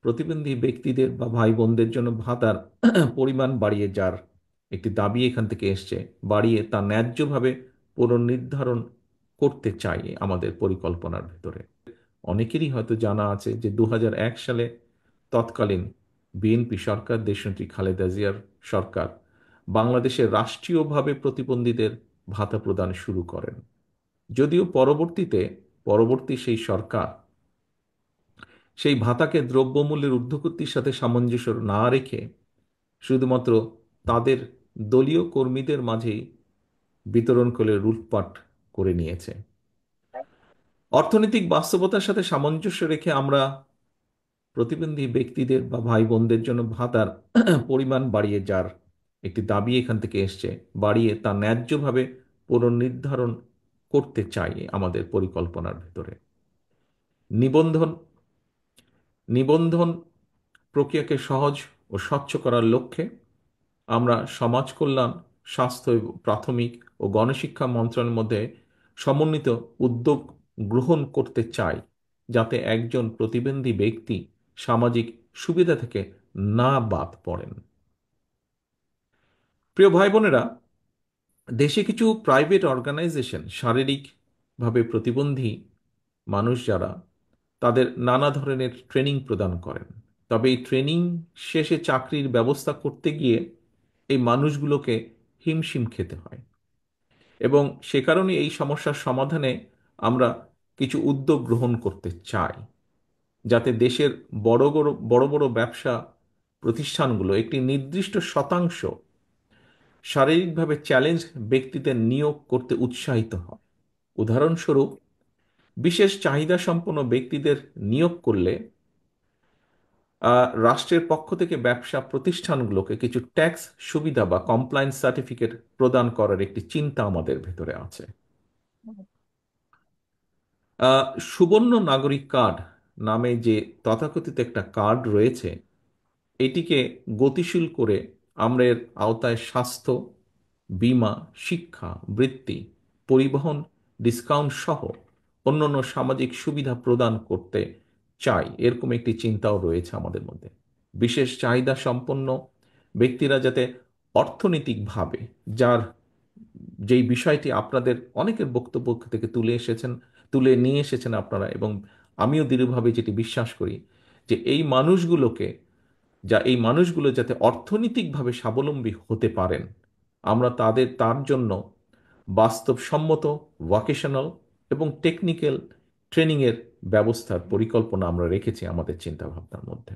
প্রতিবন্ধী ব্যক্তিদের বা ভাই বোনদের জন্য ভাতার পরিমাণ বাড়িয়ে যার একটি দাবি এখান থেকে এসছে, বাড়িয়ে তা ন্যায্যভাবে পুনর্নির্ধারণ করতে চাই আমাদের পরিকল্পনার ভেতরে। অনেকেরই হয়তো জানা আছে যে 2001 সালে তৎকালীন বিএনপি সরকার, দেশনেত্রী খালেদা জিয়ার সরকার, বাংলাদেশে রাষ্ট্রীয়ভাবে প্রতিবন্ধীদের ভাতা প্রদান শুরু করেন। যদিও পরবর্তী সেই সরকার সেই ভাতাকে দ্রব্যমূল্যের ঊর্ধ্বগতির সাথে সামঞ্জস্য না রেখে শুধুমাত্র তাদের দলীয় কর্মীদের মাঝেই বিতরণ করে লুটপাট করে নিয়েছে। অর্থনৈতিক বাস্তবতার সাথে সামঞ্জস্য রেখে আমরা প্রতিবন্ধী ব্যক্তিদের বা ভাই বোনদের জন্য ভাতার পরিমাণ বাড়িয়ে যার একটি দাবি এখান থেকে এসছে, বাড়িয়ে তা ন্যায্যভাবে পুনর্নির্ধারণ করতে চাই আমাদের পরিকল্পনার ভেতরে। নিবন্ধন নিবন্ধন প্রক্রিয়াকে সহজ ও স্বচ্ছ করার লক্ষ্যে আমরা সমাজ কল্যাণ, স্বাস্থ্য এবং প্রাথমিক ও গণশিক্ষা মন্ত্রণালয়ের মধ্যে সমন্বিত উদ্যোগ গ্রহণ করতে চাই, যাতে একজন প্রতিবন্ধী ব্যক্তি সামাজিক সুবিধা থেকে না বাদ পড়েন। প্রিয় ভাই বোনেরা, দেশে কিছু প্রাইভেট অর্গানাইজেশন শারীরিকভাবে প্রতিবন্ধী মানুষ যারা, তাদের নানা ধরনের ট্রেনিং প্রদান করেন। তবে এই ট্রেনিং শেষে চাকরির ব্যবস্থা করতে গিয়ে এই মানুষগুলোকে হিমশিম খেতে হয়, এবং সে কারণে এই সমস্যার সমাধানে আমরা কিছু উদ্যোগ গ্রহণ করতে চাই, যাতে দেশের বড় বড় বড় বড় ব্যবসা প্রতিষ্ঠানগুলো একটি নির্দিষ্ট শতাংশ শারীরিকভাবে চ্যালেঞ্জ ব্যক্তিদের নিয়োগ করতে উৎসাহিত হয়। উদাহরণস্বরূপ, বিশেষ চাহিদা সম্পন্ন ব্যক্তিদের নিয়োগ করলে রাষ্ট্রের পক্ষ থেকে ব্যবসা প্রতিষ্ঠানগুলোকে কিছু ট্যাক্স সুবিধা বা কমপ্লায়েন্স সার্টিফিকেট প্রদান করার একটি চিন্তা আমাদের ভেতরে আছে। সুবর্ণ নাগরিক কার্ড নামে যে তথাকথিত একটা কার্ড রয়েছে, এটিকে গতিশীল করে আমরা এর আওতায় স্বাস্থ্য বীমা, শিক্ষা, বৃত্তি, পরিবহন ডিসকাউন্ট সহ অন্যান্য সামাজিক সুবিধা প্রদান করতে চাই, এরকম একটি চিন্তাও রয়েছে আমাদের মধ্যে। বিশেষ চাহিদা সম্পন্ন ব্যক্তিরা যাতে অর্থনৈতিকভাবে, যার যেই বিষয়টি আপনাদের অনেকের বক্তব্য থেকে তুলে নিয়ে এসেছেন আপনারা, এবং আমিও দৃঢ়ভাবে যেটি বিশ্বাস করি, যে এই মানুষগুলো যাতে অর্থনৈতিকভাবে স্বাবলম্বী হতে পারেন, আমরা তার জন্য বাস্তবসম্মত ভোকেশনাল এবং টেকনিক্যাল ট্রেনিংয়ের ব্যবস্থার পরিকল্পনা আমরা রেখেছি আমাদের চিন্তাভাবনার মধ্যে।